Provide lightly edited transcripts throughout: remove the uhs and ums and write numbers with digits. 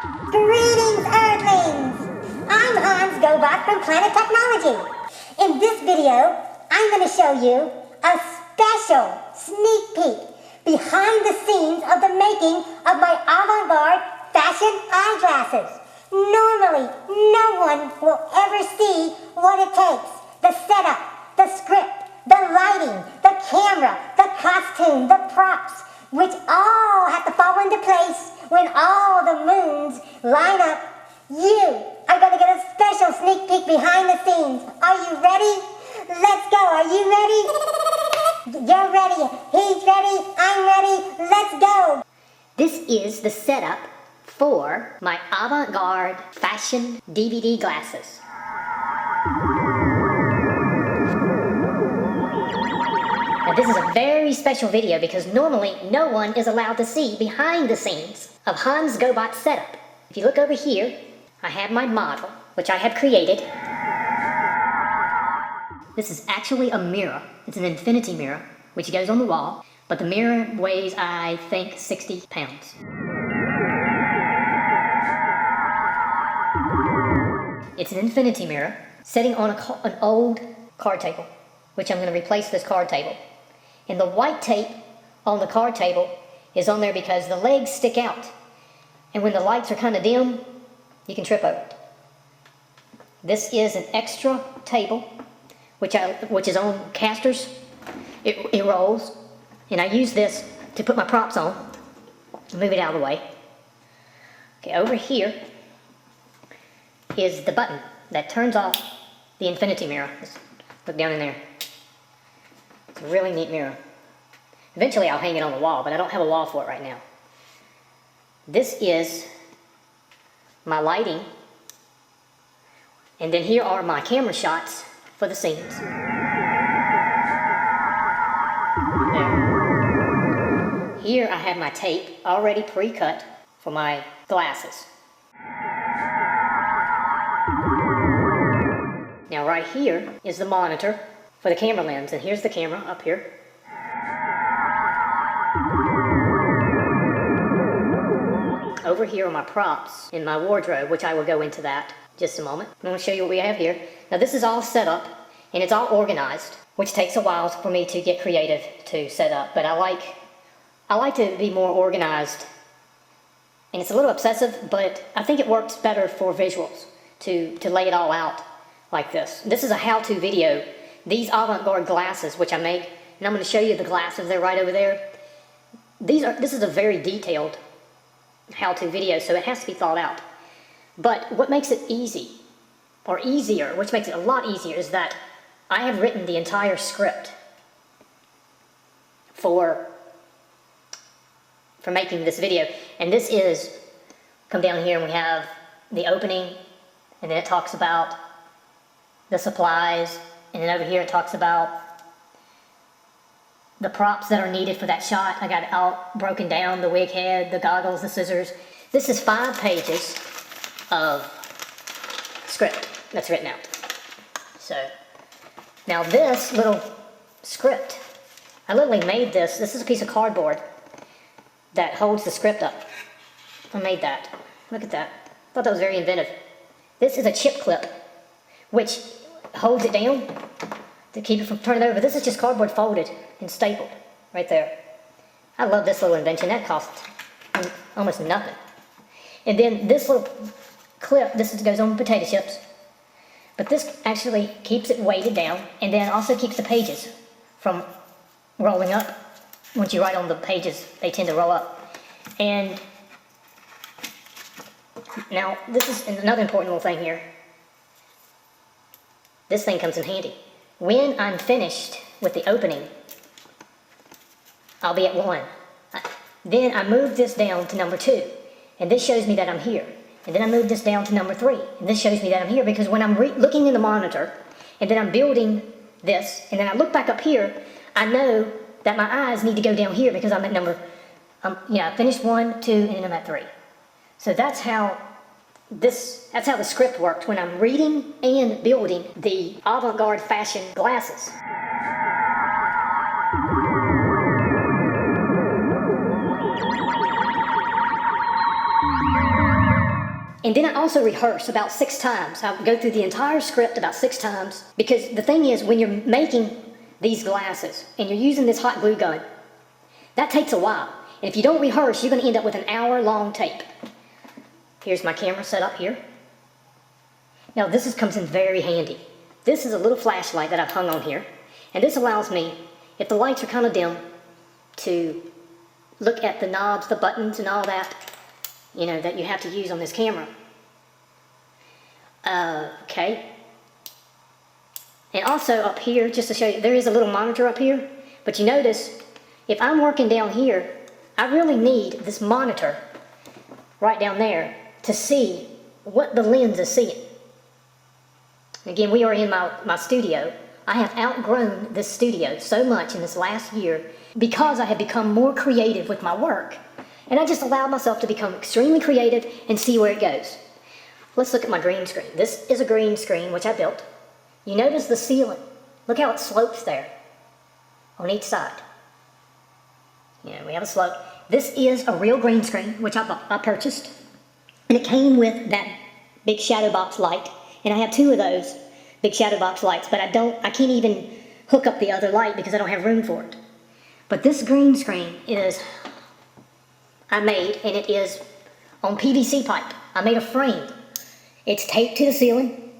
Greetings, Earthlings! I'm Hans Gobot from Planet Technology. In this video, I'm going to show you a special sneak peek behind the scenes of the making of my avant-garde fashion eyeglasses. Normally, no one will ever see what it takes. The setup, the script, the lighting, the camera, the costume, the props, which all have to fall into place when all the moons line up. You are going to get a special sneak peek behind the scenes. Are you ready? Let's go. Are you ready? You're ready. He's ready. I'm ready. Let's go. This is the setup for my avant-garde fashion DVD glasses. Now this is a very special video because normally no one is allowed to see behind the scenes of Hans Gobot's setup. If you look over here, I have my model, which I have created. This is actually a mirror. It's an infinity mirror, which goes on the wall, but the mirror weighs, I think, 60 pounds. It's an infinity mirror sitting on an old card table, which I'm going to replace this card table. And the white tape on the card table is on there because the legs stick out. And when the lights are kind of dim, you can trip over it. This is an extra table, which is on casters. It rolls. And I use this to put my props on. Move it out of the way. Okay, over here is the button that turns off the infinity mirror. Just look down in there. It's a really neat mirror. Eventually I'll hang it on the wall, but I don't have a wall for it right now. This is my lighting. And then here are my camera shots for the scenes. There. Here I have my tape already pre-cut for my glasses. Now right here is the monitor for the camera lens, and here's the camera up here. Over here are my props in my wardrobe, which I will go into that in just a moment. I'm going to show you what we have here. Now this is all set up, and it's all organized, which takes a while for me to get creative to set up, but I like to be more organized, and it's a little obsessive, but I think it works better for visuals to lay it all out like this. This is a how-to video. These avant-garde glasses, which I make, and I'm going to show you the glasses, they're right over there. This is a very detailed how-to video, so it has to be thought out. But what makes it easy, or easier, which makes it a lot easier, is that I have written the entire script for making this video. And this is, come down here and we have the opening, and then it talks about the supplies, and then over here it talks about the props that are needed for that shot. I got it all broken down, the wig head, the goggles, the scissors. This is 5 pages of script that's written out. So, now this little script, I literally made this. This is a piece of cardboard that holds the script up. I made that. Look at that. I thought that was very inventive. This is a chip clip, which holds it down to keep it from turning over. This is just cardboard folded and stapled right there. I love this little invention. That costs almost nothing. And then this little clip, this goes on potato chips, but this actually keeps it weighted down, and then also keeps the pages from rolling up. Once you write on the pages, they tend to roll up. And now this is another important little thing here. This thing comes in handy. When I'm finished with the opening, I'll be at 1. Then I move this down to number 2, and this shows me that I'm here. And then I move this down to number 3, and this shows me that I'm here, because when I'm looking in the monitor, and then I'm building this, and then I look back up here, I know that my eyes need to go down here because I'm at I finished 1, 2, and then I'm at 3. So that's how the script worked when I'm reading and building the avant-garde fashion glasses. And then I also rehearse about 6 times. I go through the entire script about 6 times, because the thing is, when you're making these glasses and you're using this hot glue gun, that takes a while. And if you don't rehearse, you're going to end up with an hour-long tape. Here's my camera set up here. Now this comes in very handy. This is a little flashlight that I've hung on here. And this allows me, if the lights are kind of dim, to look at the knobs, the buttons, and all that, you know, that you have to use on this camera. Okay. And also up here, just to show you, there is a little monitor up here. But you notice, if I'm working down here, I really need this monitor right down there to see what the lens is seeing. Again, we are in my studio. I have outgrown this studio so much in this last year because I have become more creative with my work. And I just allowed myself to become extremely creative and see where it goes. Let's look at my green screen. This is a green screen which I built. You notice the ceiling. Look how it slopes there on each side. You know, we have a slope. This is a real green screen which I purchased. And it came with that big shadow box light. And I have 2 of those big shadow box lights, but I can't even hook up the other light because I don't have room for it. But this green screen I made, and it is on PVC pipe. I made a frame. It's taped to the ceiling.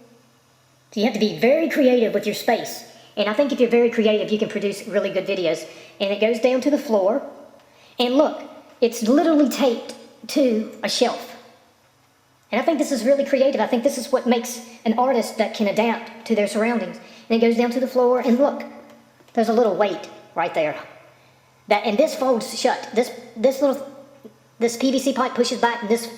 So you have to be very creative with your space. And I think if you're very creative, you can produce really good videos. And it goes down to the floor. And look, it's literally taped to a shelf. And I think this is really creative. I think this is what makes an artist that can adapt to their surroundings. And it goes down to the floor, and look, there's a little weight right there. And this folds shut. This PVC pipe pushes back, and this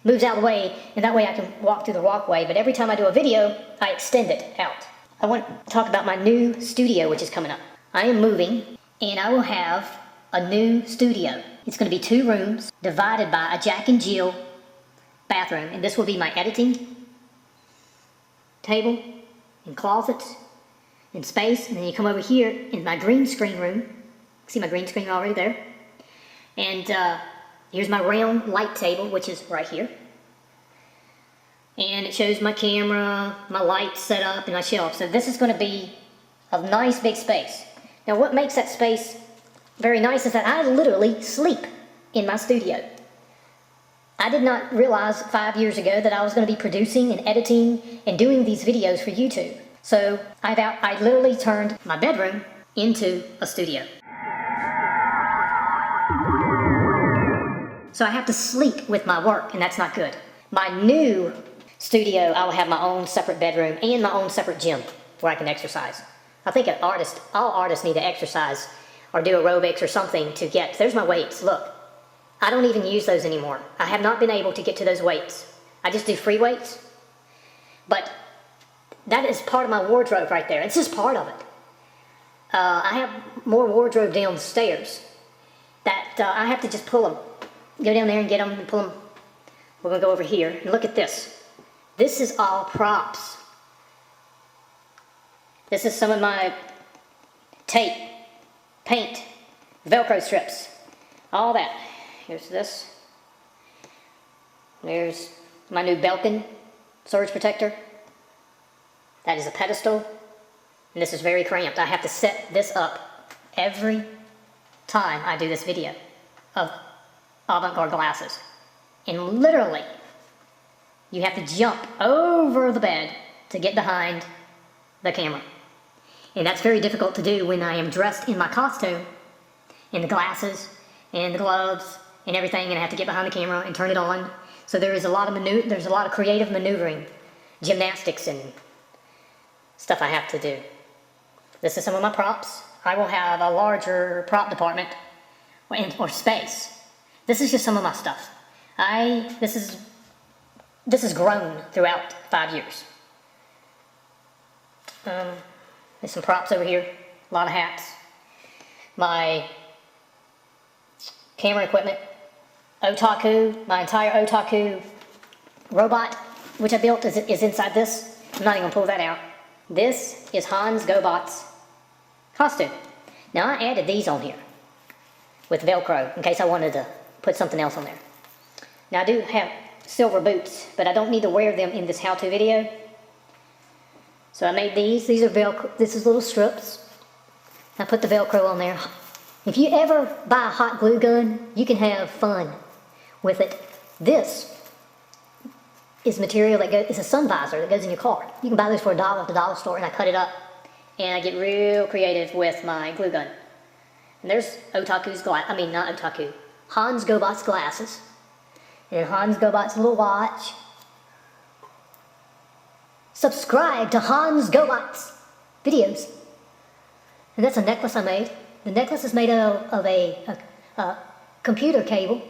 moves out of the way, and that way I can walk through the walkway. But every time I do a video, I extend it out. I want to talk about my new studio, which is coming up. I am moving, and I will have a new studio. It's going to be 2 rooms divided by a Jack and Jill bathroom, and this will be my editing table and closets and space. And then you come over here in my green screen room. See my green screen already there. And here's my round light table, which is right here. And it shows my camera, my lights set up, and my shelf. So this is going to be a nice big space. Now what makes that space very nice is that I literally sleep in my studio. I did not realize 5 years ago that I was going to be producing and editing and doing these videos for YouTube. So I literally turned my bedroom into a studio. So I have to sleep with my work, and that's not good. My new studio, I will have my own separate bedroom and my own separate gym where I can exercise. I think all artists need to exercise or do aerobics or something to get, there's my weights, look. I don't even use those anymore. I have not been able to get to those weights. I just do free weights. But that is part of my wardrobe right there. It's just part of it. I have more wardrobe downstairs that I have to just pull them. Go down there and get them and pull them. We're going to go over here and look at this. This is all props. This is some of my tape, paint, Velcro strips, all that. Here's this. There's my new Belkin surge protector. That is a pedestal. And this is very cramped. I have to set this up every time I do this video of Avant-Garde Glasses. And literally, you have to jump over the bed to get behind the camera. And that's very difficult to do when I am dressed in my costume, in the glasses, and the gloves, and everything, and I have to get behind the camera and turn it on. So there is a lot of creative maneuvering, gymnastics and stuff I have to do. This is some of my props. I will have a larger prop department or space. This is just some of my stuff. This has grown throughout 5 years. There's some props over here, a lot of hats. My camera equipment, Otaku, my entire Otaku robot, which I built, is inside this. I'm not even going to pull that out. This is Hans Gobot's costume. Now I added these on here with Velcro in case I wanted to put something else on there. Now I do have silver boots, but I don't need to wear them in this how-to video. So I made these. These are Velcro. This is little strips. I put the Velcro on there. If you ever buy a hot glue gun, you can have fun with it. This is material that goes, it's a sun visor that goes in your car. You can buy this for $1 at the dollar store, and I cut it up. And I get real creative with my glue gun. And there's Otaku's not Otaku, Hans Gobot's glasses. And then Hans Gobot's little watch. Subscribe to Hans Gobot's videos. And that's a necklace I made. The necklace is made of a computer cable.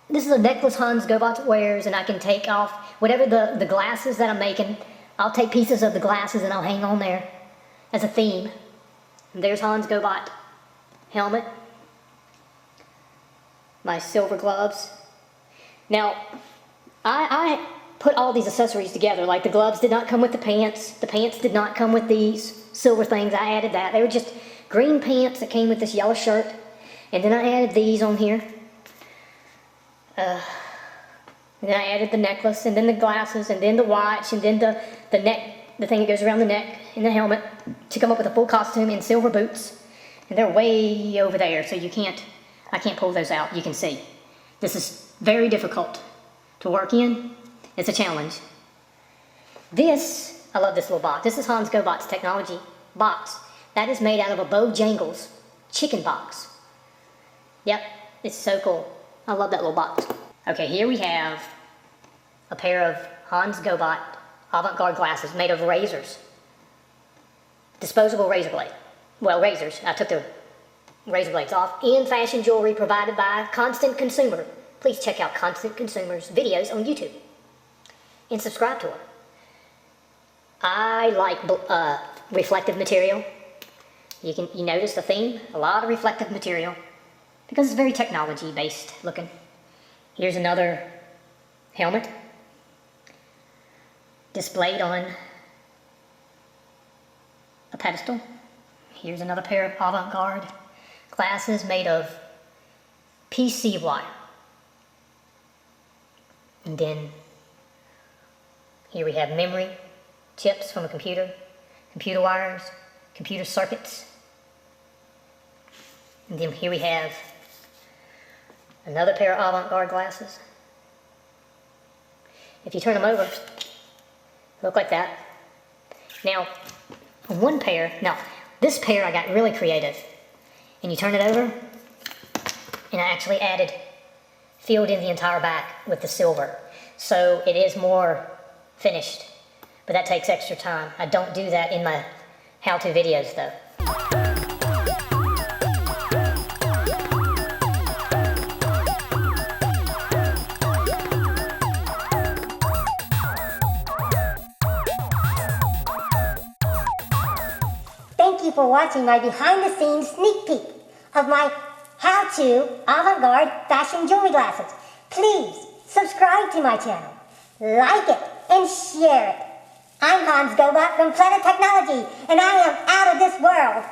This is a necklace Hans Gobot wears, and I can take off whatever the glasses that I'm making. I'll take pieces of the glasses and I'll hang on there as a theme. And there's Hans Gobot helmet. My silver gloves. Now, I put all these accessories together. Like the gloves did not come with the pants. The pants did not come with these silver things. I added that. They were just green pants that came with this yellow shirt. And then I added these on here. And then I added the necklace, and then the glasses, and then the watch, and then the neck, the thing that goes around the neck, and the helmet, to come up with a full costume in silver boots. And they're way over there, so I can't pull those out. You can see. This is very difficult to work in. It's a challenge. This, I love this little box. This is Hans Gobot's technology box. That is made out of a Bojangles chicken box. Yep, it's so cool. I love that little box. Okay, here we have a pair of Hans Gobot Avant-Garde glasses made of razors. Disposable razor blade. Well, razors. I took the razor blades off. In fashion jewelry provided by Constant Consumer. Please check out Constant Consumer's videos on YouTube. And subscribe to her. I like reflective material. You notice the theme? A lot of reflective material. Because it's very technology based looking. Here's another helmet. Displayed on a pedestal. Here's another pair of Avant-Garde glasses made of PC wire. And then here we have memory chips from a computer, computer wires, computer circuits. And then here we have another pair of Avant-Garde glasses. If you turn them over, look like that. Now, on one pair, now this pair I got really creative. And you turn it over, and I actually filled in the entire back with the silver. So it is more finished, but that takes extra time. I don't do that in my how-to videos though. Thank you for watching my behind-the-scenes sneak peek of my how-to avant-garde fashion jewelry glasses. Please subscribe to my channel, like it, and share it. I'm Hans Gobot from Planet Technology, and I am out of this world.